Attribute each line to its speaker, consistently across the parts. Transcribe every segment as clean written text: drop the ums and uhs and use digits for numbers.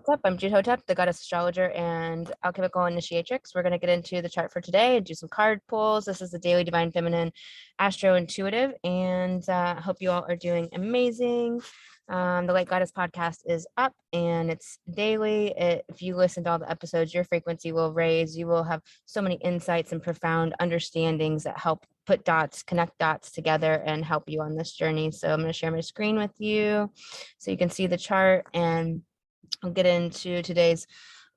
Speaker 1: What's up? I'm Hotep, the goddess astrologer and alchemical initiatrix. We're going to get into the chart for today and do some card pulls. This is the daily divine feminine Astro-Intuitive, and I hope you all are doing amazing. The Light Goddess podcast is up and it's daily. If you listen to all the episodes, your frequency will raise. You will have so many insights and profound understandings that help connect dots together and help you on this journey. So I'm going to share my screen with you so you can see the chart, and I'll get into today's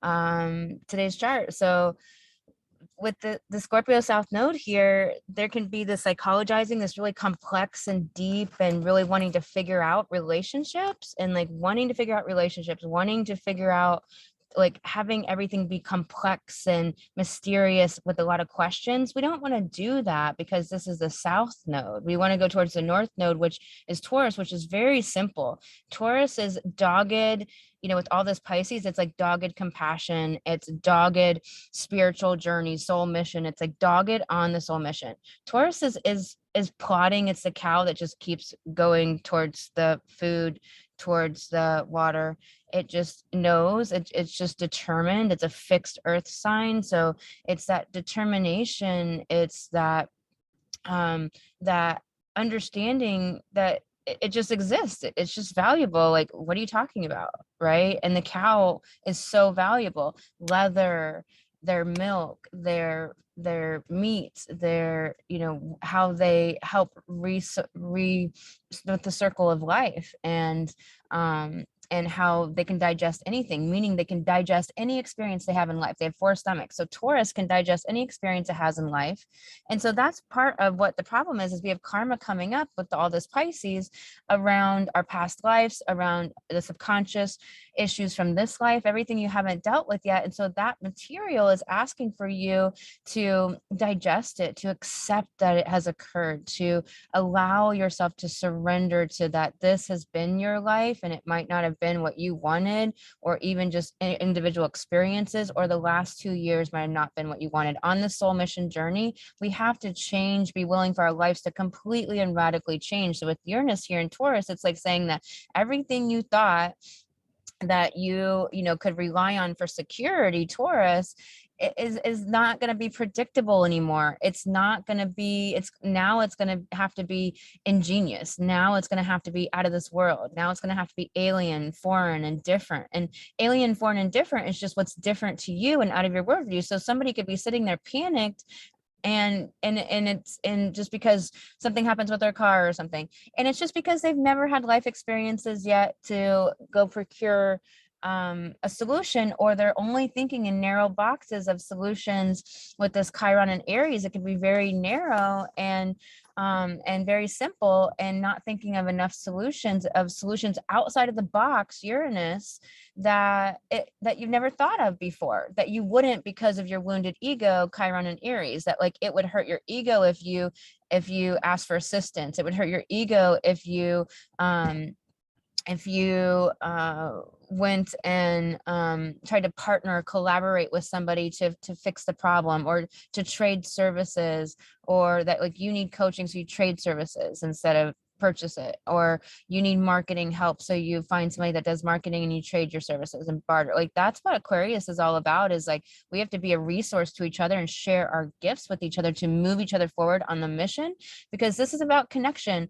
Speaker 1: chart. So with the Scorpio South Node here, there can be this psychologizing, this really complex and deep, and really wanting to figure out relationships, and wanting to figure out like having everything be complex and mysterious with a lot of questions. We don't want to do that because this is the South Node. We want to go towards the North Node, which is Taurus, which is very simple. Taurus is dogged, with all this Pisces, it's like dogged compassion. It's dogged spiritual journey, soul mission. It's like dogged on the soul mission. Taurus is plotting. It's the cow that just keeps going towards the food, towards the water. It just knows, it's just determined. It's a fixed earth sign. So it's that determination. It's that that understanding that it just exists. It's just valuable. Like, what are you talking about? Right. And the cow is so valuable. Leather, their milk, their meat, their, how they help with the circle of life, and how they can digest anything, meaning they can digest any experience they have in life. They have 4 stomachs. So Taurus can digest any experience it has in life. And so that's part of what the problem is we have karma coming up with all this Pisces around our past lives, around the subconscious issues from this life, everything you haven't dealt with yet. And so that material is asking for you to digest it, to accept that it has occurred, to allow yourself to surrender to that this has been your life, and it might not have been what you wanted, or even just individual experiences, or the last 2 years might have not been what you wanted. On the soul mission journey, we have to change, be willing for our lives to completely and radically change. So with Uranus here in Taurus, it's like saying that everything you thought that you could rely on for security, Taurus, is not going to be predictable anymore. It's not going to be, it's going to have to be ingenious. Now it's going to have to be out of this world. Now it's going to have to be alien, foreign, and different. And alien, foreign, and different is just what's different to you and out of your worldview. So somebody could be sitting there panicked, and just because something happens with their car or something, and it's just because they've never had life experiences yet to go procure a solution, or they're only thinking in narrow boxes of solutions. With this Chiron and Aries, it can be very narrow and very simple, and not thinking of enough solutions outside of the box, Uranus, that you've never thought of before, that you wouldn't because of your wounded ego, Chiron and Aries, that like it would hurt your ego if you asked for assistance. It would hurt your ego if you went and tried to partner or collaborate with somebody to fix the problem, or to trade services, or that like you need coaching, so you trade services instead of purchase it, or you need marketing help, so you find somebody that does marketing and you trade your services and barter. Like, that's what Aquarius is all about, is like we have to be a resource to each other and share our gifts with each other to move each other forward on the mission, because this is about connection.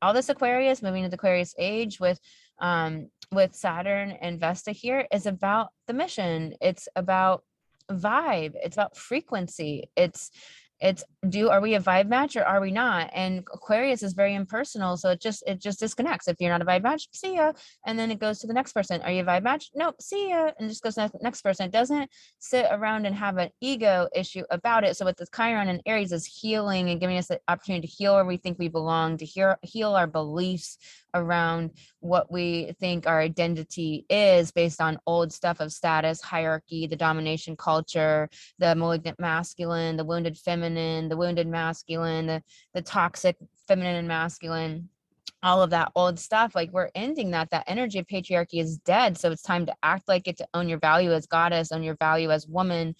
Speaker 1: All this Aquarius, moving to the Aquarius age with Saturn and Vesta here, is about the mission. It's about vibe. It's about frequency. Are we a vibe match or are we not? And Aquarius is very impersonal, so it just disconnects. If you're not a vibe match, see ya, and then it goes to the next person. Are you a vibe match? Nope, see ya, and just goes to the next person. It doesn't sit around and have an ego issue about it. So with this Chiron and Aries is healing and giving us the opportunity to heal where we think we belong, to heal our beliefs around what we think our identity is based on old stuff of status, hierarchy, the domination culture, the malignant masculine, the wounded feminine, the wounded masculine, the toxic feminine and masculine, all of that old stuff. Like, we're ending that energy of patriarchy is dead. So it's time to act like it, to own your value as goddess, own your value as woman,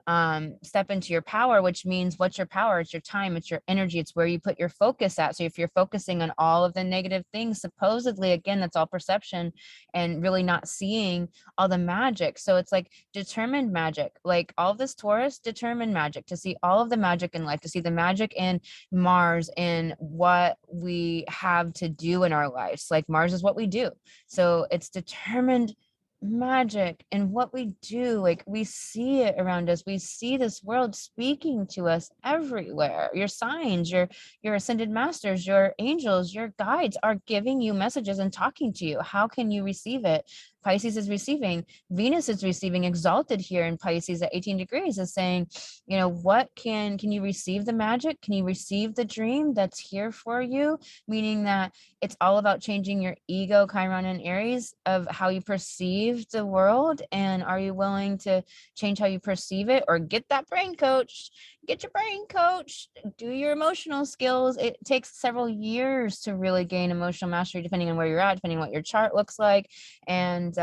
Speaker 1: step into your power, which means what's your power? It's your time, it's your energy, it's where you put your focus at. So if you're focusing on all of the negative things, supposedly, again, that's all perception and really not seeing all the magic. So it's like determined magic, like all of this Taurus, determined magic, to see all of the magic in life, to see the magic in Mars and what we have to do in our lives. Like Mars is what we do. So it's determined magic and what we do. Like we see it around us, we see this world speaking to us everywhere. Your signs, your ascended masters, your angels, your guides are giving you messages and talking to you. How can you receive it? Pisces is receiving, Venus is receiving, exalted here in Pisces at 18 degrees, is saying, you know, what can you receive the magic? Can you receive the dream that's here for you? Meaning that it's all about changing your ego, Chiron and Aries, of how you perceive the world. And are you willing to change how you perceive it, or get that brain coach? Get your brain coach, do your emotional skills. It takes several years to really gain emotional mastery, depending on where you're at, depending on what your chart looks like. And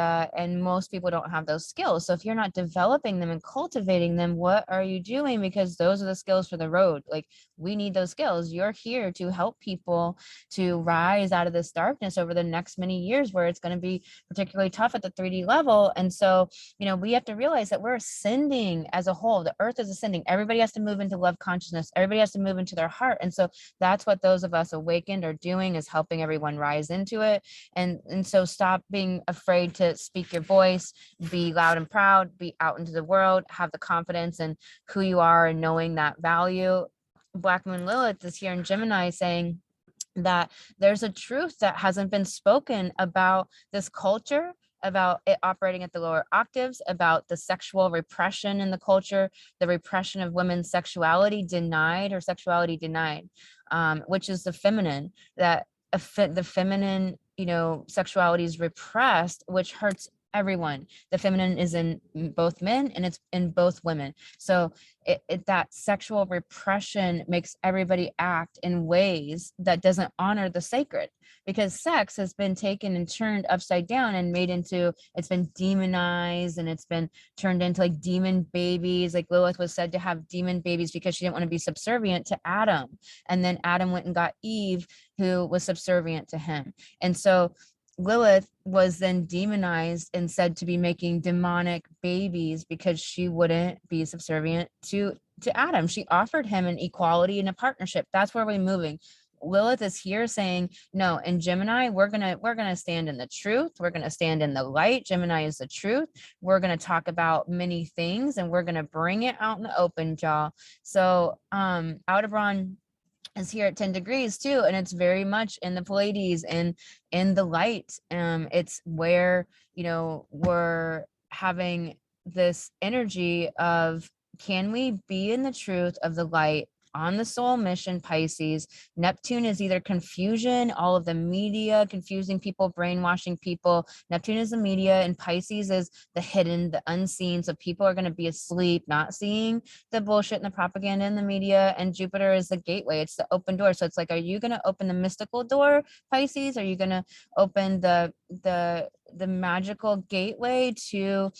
Speaker 1: most people don't have those skills. So if you're not developing them and cultivating them, what are you doing? Because those are the skills for the road. Like we need those skills. You're here to help people to rise out of this darkness over the next many years, where it's going to be particularly tough at the 3D level. And so, you know, we have to realize that we're ascending as a whole. The earth is ascending. Everybody has to move into love consciousness. Everybody has to move into their heart. And so that's what those of us awakened are doing, is helping everyone rise into it. And so stop being afraid to speak your voice, be loud and proud, be out into the world, have the confidence in who you are and knowing that value. Black Moon Lilith is here in Gemini, saying that there's a truth that hasn't been spoken about this culture, about it operating at the lower octaves, about the sexual repression in the culture, the repression of women's sexuality denied, or sexuality denied, which is the feminine, that the feminine, you know, sexuality is repressed, which hurts everyone. The feminine is in both men and it's in both women. So that sexual repression makes everybody act in ways that doesn't honor the sacred, because sex has been taken and turned upside down and made into, it's been demonized, and it's been turned into like demon babies. Like Lilith was said to have demon babies because she didn't want to be subservient to Adam. And then Adam went and got Eve, who was subservient to him. And so Lilith was then demonized and said to be making demonic babies because she wouldn't be subservient to Adam. She offered him an equality and a partnership. That's where we're moving. Lilith is here saying, no, in Gemini, we're gonna stand in the truth. We're gonna stand in the light. Gemini is the truth. We're gonna talk about many things, and we're gonna bring it out in the open, y'all. So Aldebaran is here at 10 degrees too, and it's very much in the Pleiades and in the light. It's where, you know, we're having this energy of, can we be in the truth of the light on the soul mission, Pisces? Neptune is either confusion, all of the media confusing people, brainwashing people. Neptune is the media, and Pisces is the hidden, the unseen. So people are going to be asleep, not seeing the bullshit and the propaganda in the media. And Jupiter is the gateway. It's the open door. So it's like, are you going to open the mystical door, Pisces? Are you going to open the magical gateway to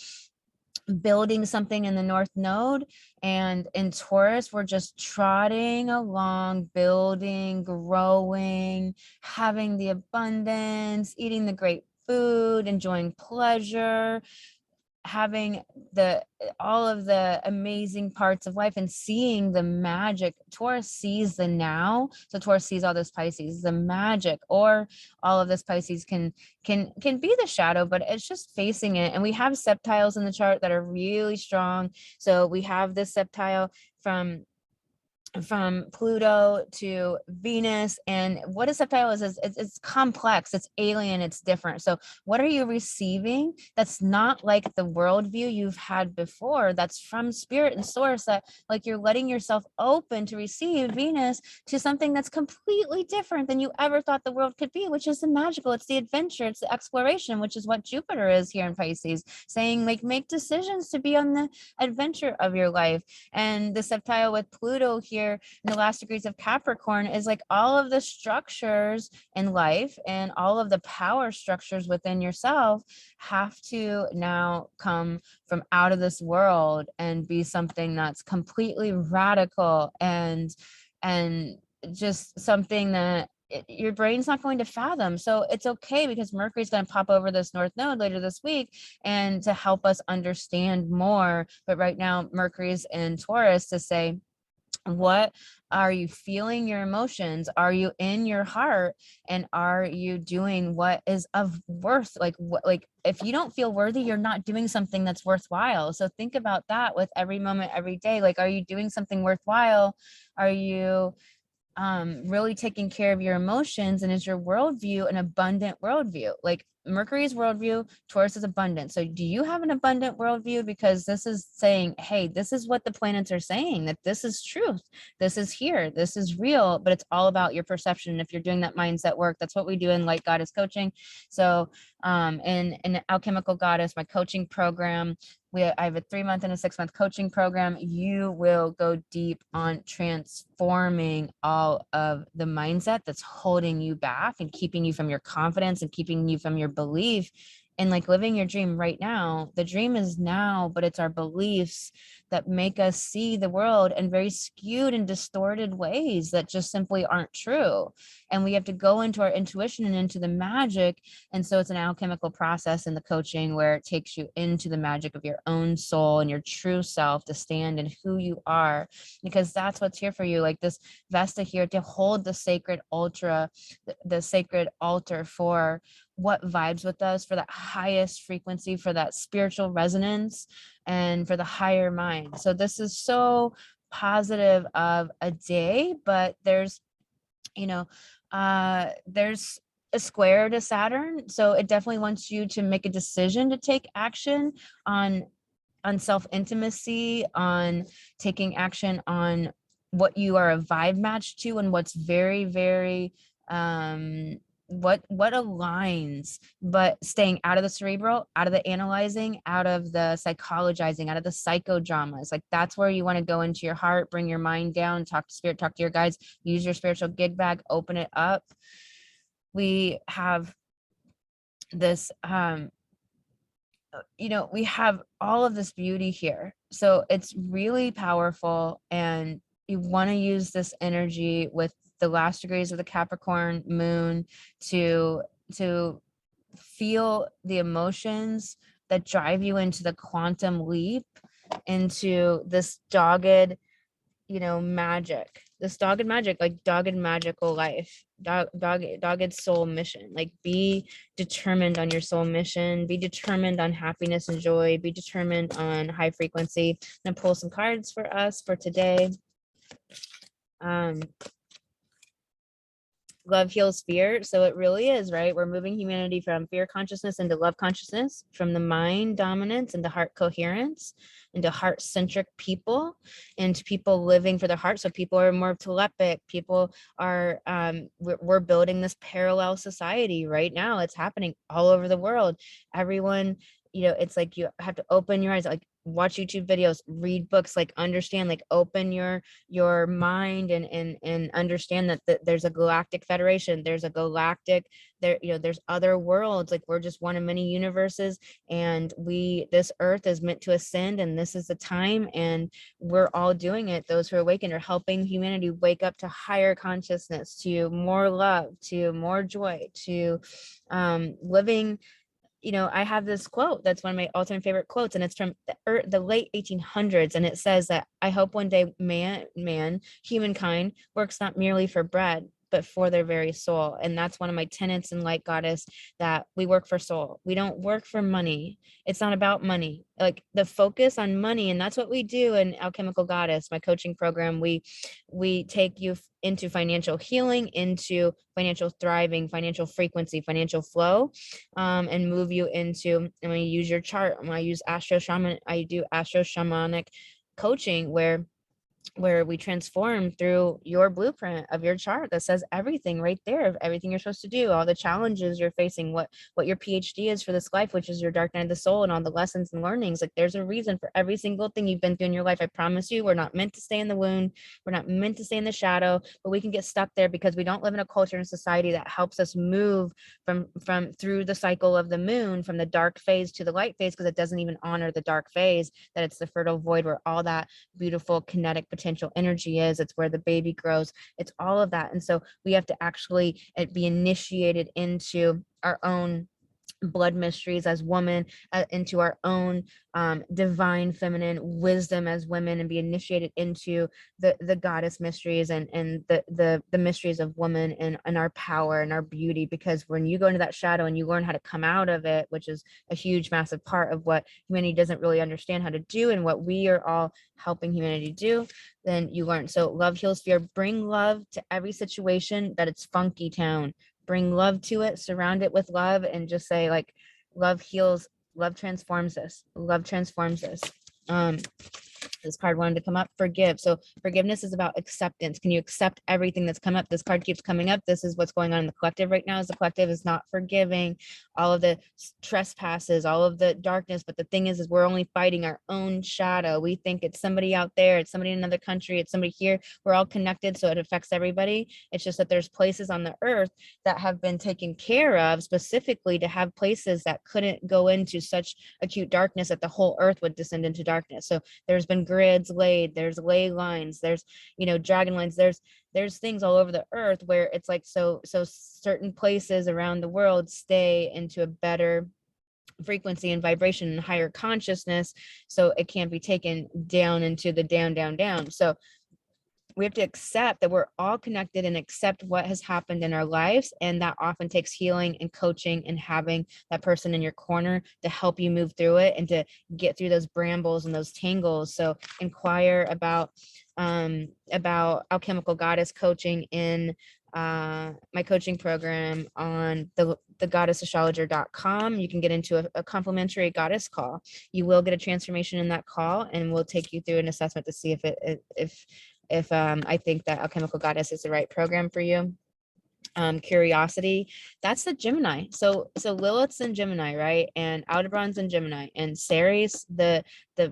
Speaker 1: building something in the North Node? And in Taurus, we're just trotting along, building, growing, having the abundance, eating the great food, enjoying pleasure, having all of the amazing parts of life and seeing the magic. Taurus sees the now. So Taurus sees all this Pisces, the magic, or all of this Pisces can be the shadow, but it's just facing it. And we have septiles in the chart that are really strong. So we have this septile from Pluto to Venus. And what a septile is it's complex, it's alien, it's different. So what are you receiving that's not like the worldview you've had before, that's from spirit and source, that like you're letting yourself open to receive Venus to something that's completely different than you ever thought the world could be, which is the magical, it's the adventure, it's the exploration, which is what Jupiter is here in Pisces, saying like make decisions to be on the adventure of your life. And the septile with Pluto here here in the last degrees of Capricorn is like all of the structures in life and all of the power structures within yourself have to now come from out of this world and be something that's completely radical and just something that your brain's not going to fathom. So it's okay, because Mercury's going to pop over this north node later this week and to help us understand more. But right now Mercury's in Taurus to say, what are you feeling? Your emotions? Are you in your heart? And are you doing what is of worth? Like what, like if you don't feel worthy, you're not doing something that's worthwhile. So think about that with every moment, every day. Like, are you doing something worthwhile? Are you really taking care of your emotions? And is your worldview an abundant worldview? Like Mercury's worldview, Taurus is abundant. So do you have an abundant worldview? Because this is saying, hey, this is what the planets are saying, that this is truth. This is here. This is real, but it's all about your perception. And if you're doing that mindset work, that's what we do in Light Goddess coaching. So in Alchemical Goddess, my coaching program, I have a 3-month and a 6-month coaching program. You will go deep on transforming all of the mindset that's holding you back and keeping you from your confidence and keeping you from your belief and like living your dream right now. The dream is now, but it's our beliefs that make us see the world in very skewed and distorted ways that just simply aren't true. And we have to go into our intuition and into the magic. And so it's an alchemical process in the coaching where it takes you into the magic of your own soul and your true self to stand in who you are, because that's what's here for you. Like this Vesta here to hold the sacred ultra, the sacred altar for what vibes with us, for that highest frequency, for that spiritual resonance, and for the higher mind. So this is so positive of a day, but there's, you know, there's a square to Saturn. So it definitely wants you to make a decision to take action on self-intimacy, on taking action on what you are a vibe match to, and what's very, very what aligns, but staying out of the cerebral, out of the analyzing, out of the psychologizing, out of the psychodramas. Like that's where you want to go into your heart, bring your mind down, talk to spirit, talk to your guides, use your spiritual gig bag, open it up. We have this we have all of this beauty here. So it's really powerful, and you want to use this energy with the last degrees of the Capricorn moon to feel the emotions that drive you into the quantum leap, into this dogged magic, like dogged magical life, dogged soul mission. Like be determined on your soul mission, be determined on happiness and joy, be determined on high frequency. I'm gonna pull some cards for us for today. Love heals fear. So it really is, right? We're moving humanity from fear consciousness into love consciousness, from the mind dominance into heart coherence, into heart-centric people, into people living for their heart. So people are more telepathic. People are, we're building this parallel society right now. It's happening all over the world. Everyone, it's like you have to open your eyes, like watch YouTube videos, read books, like understand, like open your mind and understand that there's a galactic federation, there's a galactic, there's other worlds. Like we're just one of many universes, and this earth is meant to ascend, and this is the time, and we're all doing it. Those who are awakened are helping humanity wake up to higher consciousness, to more love, to more joy, to living. I have this quote that's one of my all-time favorite quotes, and it's from the late 1800s, and it says that I hope one day humankind works not merely for bread, but for their very soul. And that's one of my tenets in Light Goddess, that we work for soul. We don't work for money. It's not about money. Like the focus on money, and that's what we do in Alchemical Goddess, my coaching program. We take you into financial healing, into financial thriving, financial frequency, financial flow, and move you into, I'm going to use your chart. I'm going to use I do astro shamanic coaching, where where we transform through your blueprint of your chart that says everything right there, of everything you're supposed to do, all the challenges you're facing, what your PhD is for this life, which is your dark night of the soul, and all the lessons and learnings. Like, there's a reason for every single thing you've been through in your life. I promise you, we're not meant to stay in the wound. We're not meant to stay in the shadow, but we can get stuck there because we don't live in a culture and society that helps us move from through the cycle of the moon, from the dark phase to the light phase, because it doesn't even honor the dark phase, that it's the fertile void where all that beautiful kinetic potential energy is. It's where the baby grows. It's all of that. And so we have to actually be initiated into our own blood mysteries as women, into our own divine feminine wisdom as women, and be initiated into the goddess mysteries and the mysteries of woman, and our power and our beauty. Because when you go into that shadow and you learn how to come out of it, which is a huge massive part of what humanity doesn't really understand how to do, and what we are all helping humanity do, then you learn. So love heals fear. Bring love to every situation that it's funky town. Bring love to it, surround it with love, and just say, like, love heals, love transforms us, love transforms us. This card wanted to come up, forgive. So forgiveness is about acceptance. Can you accept everything that's come up? This card keeps coming up. This is what's going on in the collective right now, is the collective is not forgiving all of the trespasses, all of the darkness. But the thing is we're only fighting our own shadow. We think it's somebody out there, it's somebody in another country, it's somebody here. We're all connected, so it affects everybody. It's just that there's places on the earth that have been taken care of specifically to have places that couldn't go into such acute darkness that the whole earth would descend into darkness. So there's been grids laid, there's ley lines, there's, you know, dragon lines, there's things all over the earth where it's like, so certain places around the world stay into a better frequency and vibration and higher consciousness, so it can't be taken down into the down. So we have to accept that we're all connected and accept what has happened in our lives. And that often takes healing and coaching and having that person in your corner to help you move through it and to get through those brambles and those tangles. So inquire about alchemical goddess coaching in my coaching program on the goddessastrologer.com. You can get into a complimentary goddess call. You will get a transformation in that call, and we'll take you through an assessment to see if I think that Alchemical Goddess is the right program for you. Curiosity, that's the Gemini. So Lilith's in Gemini, right? And Aldebaran's in Gemini, and Ceres, the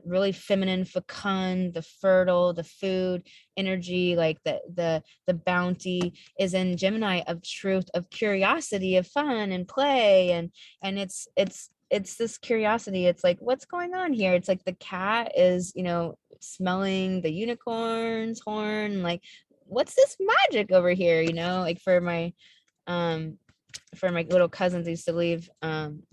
Speaker 1: really feminine, fecund, the fertile, the food energy, like the bounty, is in Gemini, of truth, of curiosity, of fun and play, and it's this curiosity. It's like, what's going on here? It's like the cat is, you know, smelling the unicorn's horn, like, what's this magic over here, you know? Like for my little cousins, used to leave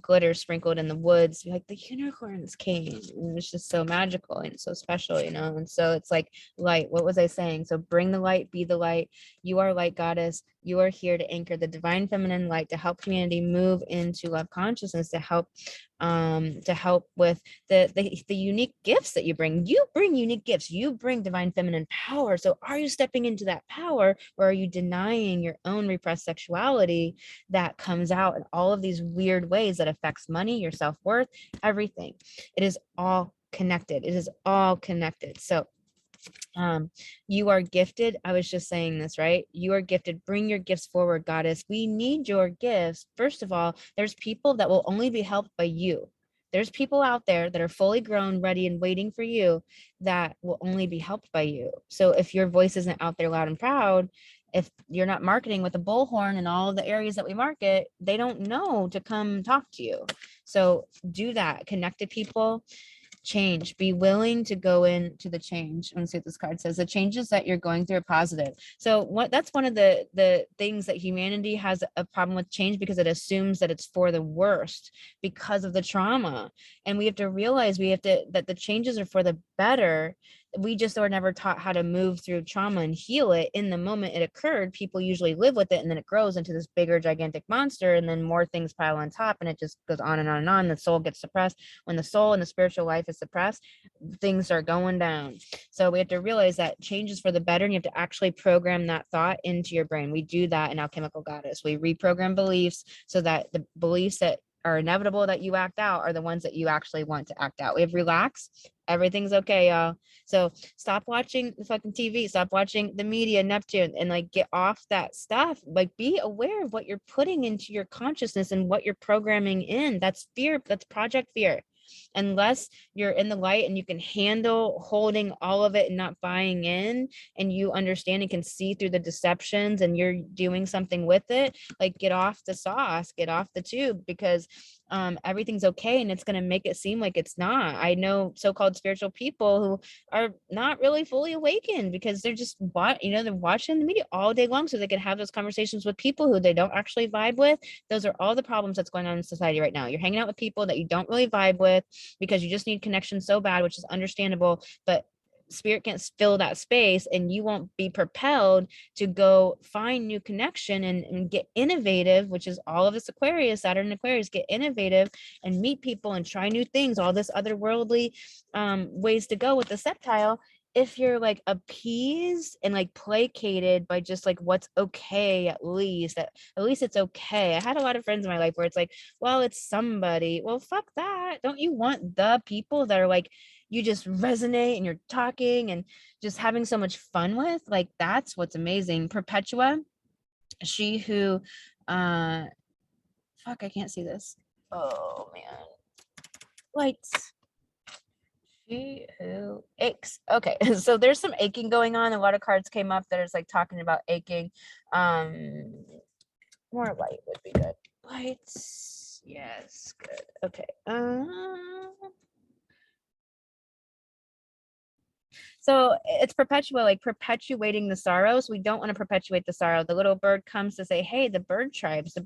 Speaker 1: glitter sprinkled in the woods, like the unicorns came, and it's just so magical and so special, you know. And so it's like light, what was I saying? So bring the light, be the light. You are light goddess. You are here to anchor the divine feminine light, to help humanity move into love consciousness, to help with the unique gifts that you bring. You bring unique gifts, you bring divine feminine power. So are you stepping into that power, or are you denying your own repressed sexuality that comes out in all of these weird ways that affects money, your self-worth, everything? It is all connected. It is all connected. So you are gifted. I was just saying this, right? You are gifted. Bring your gifts forward, goddess. We need your gifts. First of all, there's people that will only be helped by you. There's people out there that are fully grown, ready, and waiting for you, that will only be helped by you. So if your voice isn't out there loud and proud, if you're not marketing with a bullhorn in all of the areas that we market, they don't know to come talk to you. So do that. Connect to people. Change, be willing to go into the change. Let me see what this card says. The changes that you're going through are positive. So that's one of the things that humanity has a problem with change, because it assumes that it's for the worst because of the trauma. And we have to realize that the changes are for the better. We just are never taught how to move through trauma and heal it in the moment it occurred. People usually live with it, and then it grows into this bigger, gigantic monster, and then more things pile on top, and it just goes on and on and on. The soul gets suppressed. When the soul and the spiritual life is suppressed, things are going down. So we have to realize that change is for the better, and you have to actually program that thought into your brain. We do that in Alchemical Goddess. We reprogram beliefs so that the beliefs that are inevitable that you act out are the ones that you actually want to act out. We have relax, everything's okay, y'all. So stop watching the fucking TV, stop watching the media, Neptune, and like get off that stuff. Like be aware of what you're putting into your consciousness and what you're programming in. That's fear, that's project fear. Unless you're in the light and you can handle holding all of it and not buying in, and you understand and can see through the deceptions and you're doing something with it, like get off the sauce, get off the tube, because everything's okay, and it's going to make it seem like it's not. I know so-called spiritual people who are not really fully awakened because they're just they're watching the media all day long so they can have those conversations with people who they don't actually vibe with. Those are all the problems that's going on in society right now. You're hanging out with people that you don't really vibe with because you just need connection so bad, which is understandable, but spirit can't fill that space, and you won't be propelled to go find new connection and get innovative, which is all of this Aquarius, Saturn Aquarius, get innovative and meet people and try new things, all this otherworldly ways to go with the septile. If you're like appeased and like placated by just like what's okay, at least it's okay. I had a lot of friends in my life where it's like, well, it's somebody. Well, fuck that. Don't you want the people that are like you just resonate and you're talking and just having so much fun with? Like that's what's amazing. Perpetua, she who fuck, I can't see this. Oh man. Lights. She who aches. Okay, so there's some aching going on. A lot of cards came up that is like talking about aching. More light would be good. Lights, yes, good. Okay. So it's Perpetua, like perpetuating the sorrows. We don't want to perpetuate the sorrow. The little bird comes to say, hey, the bird tribes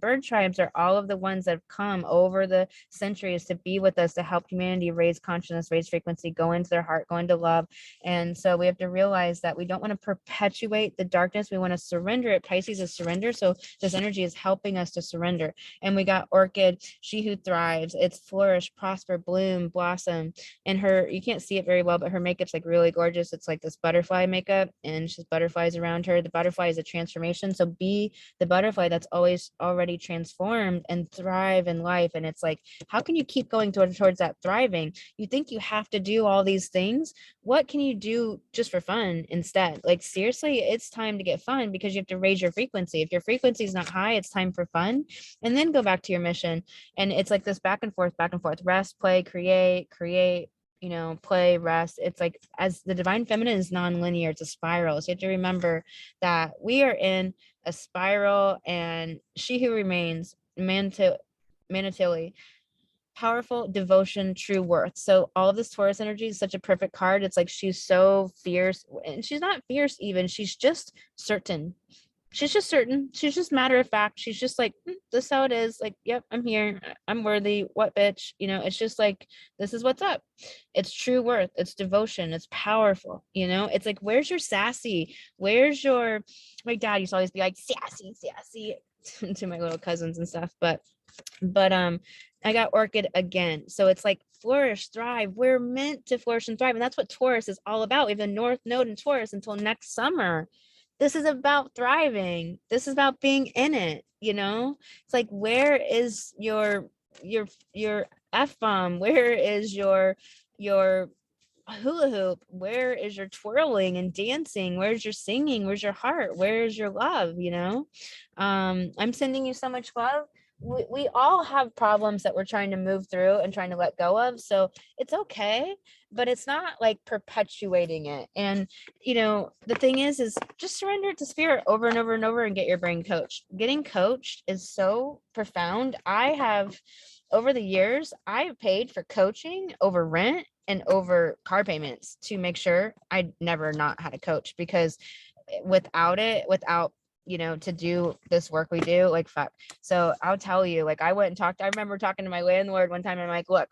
Speaker 1: are all of the ones that have come over the centuries to be with us, to help humanity raise consciousness, raise frequency, go into their heart, go into love. And so we have to realize that we don't want to perpetuate the darkness. We want to surrender it. Pisces is surrender. So this energy is helping us to surrender. And we got Orchid, she who thrives. It's flourish, prosper, bloom, blossom. And her, you can't see it very well, but her makeup's like really gorgeous. It's like this butterfly makeup and she's butterflies around her. The butterfly is a transformation. So be the butterfly that's always already transformed and thrive in life. And it's like, how can you keep going towards that thriving? You think you have to do all these things. What can you do just for fun instead? Like seriously, it's time to get fun because you have to raise your frequency. If your frequency is not high, it's time for fun. And then go back to your mission. And it's like this back and forth, rest, play, create, play, rest. It's like, as the divine feminine is non-linear, it's a spiral. So you have to remember that we are in a spiral, and she who remains, Manatili, powerful, devotion, true worth. So all of this Taurus energy is such a perfect card. It's like she's so fierce, and she's not fierce even, she's just certain. She's just certain. She's just matter of fact. She's just like, this is how it is. Like, yep, I'm here. I'm worthy. What bitch? It's just like, this is what's up. It's true worth. It's devotion. It's powerful. It's like, where's your sassy? Where's your, my dad used to always be like, sassy to my little cousins and stuff. But I got Orchid again. So it's like flourish, thrive. We're meant to flourish and thrive. And that's what Taurus is all about. We have the North Node in Taurus until next summer. This is about thriving. This is about being in it. It's like, where is your F-bomb? Where is your hula hoop? Where is your twirling and dancing? Where's your singing? Where's your heart? Where's your love? I'm sending you so much love. We all have problems that we're trying to move through and trying to let go of. So it's okay, but it's not like perpetuating it. And, the thing is just surrender it to spirit over and over and over and get your brain coached. Getting coached is so profound. I have, over the years, I've paid for coaching over rent and over car payments to make sure I never not had a coach, because without to do this work we do, like, fuck. So I'll tell you, like, I remember talking to my landlord one time, and I'm like, look,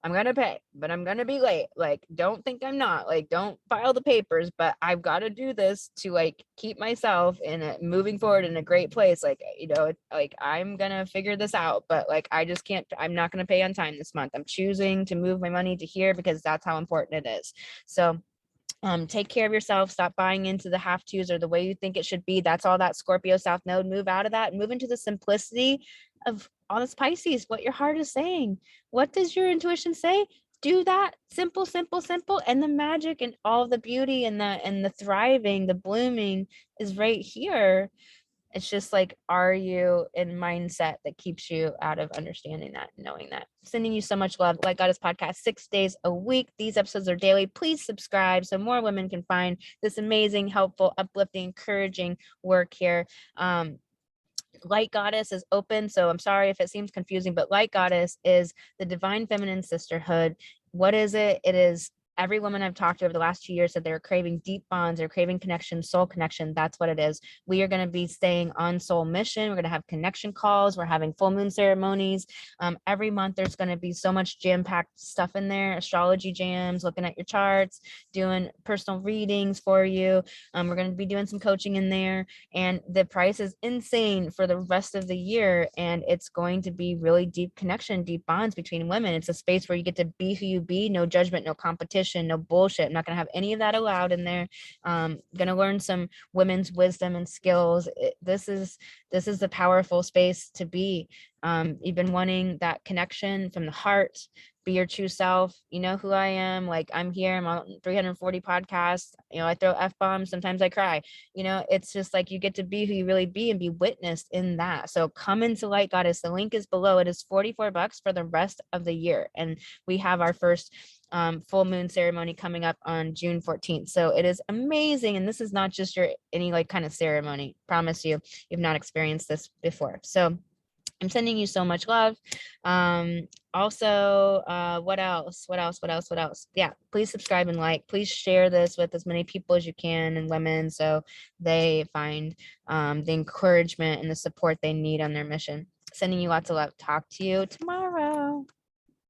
Speaker 1: I'm gonna pay, but I'm gonna be late. Like, don't think I'm not, like, don't file the papers, but I've got to do this to like keep myself moving forward in a great place. Like, like, I'm gonna figure this out, but like, I'm not gonna pay on time this month. I'm choosing to move my money to here because that's how important it is. So Take care of yourself. Stop buying into the have tos or the way you think it should be. That's all that Scorpio South Node. Move out of that and move into the simplicity of all this Pisces, what your heart is saying. What does your intuition say? Do that. Simple, simple, simple. And the magic and all the beauty and the thriving, the blooming is right here. It's just like, are you in mindset that keeps you out of understanding that, knowing that? Sending you so much love. Light Goddess podcast 6 days a week. These episodes are daily. Please subscribe so more women can find this amazing, helpful, uplifting, encouraging work here. Light Goddess is open. So I'm sorry if it seems confusing, but Light Goddess is the divine feminine sisterhood. What is it? It is every woman I've talked to over the last 2 years said they're craving deep bonds, they're craving connection, soul connection. That's what it is. We are going to be staying on soul mission. We're going to have connection calls. We're having full moon ceremonies. Every month there's going to be so much jam-packed stuff in there, astrology jams, looking at your charts, doing personal readings for you. We're going to be doing some coaching in there, and the price is insane for the rest of the year. And it's going to be really deep connection, deep bonds between women. It's a space where you get to be who you be, no judgment, no competition, no bullshit. I'm not going to have any of that allowed in there. Going to learn some women's wisdom and skills. This is the powerful space to be. You've been wanting that connection from the heart. Be your true self. You know who I am. Like, I'm here. I'm on 340 podcasts. You know, I throw F-bombs. Sometimes I cry. You know, it's just like you get to be who you really be and be witnessed in that. So come into Light Goddess. The link is below. It is $44 for the rest of the year. And we have our first full moon ceremony coming up on June 14th. So it is amazing. And this is not just any like kind of ceremony. Promise you, you've not experienced this before. So I'm sending you so much love. Also, what else? Yeah, please subscribe and like. Please share this with as many people as you can and women, so they find the encouragement and the support they need on their mission. Sending you lots of love. Talk to you tomorrow.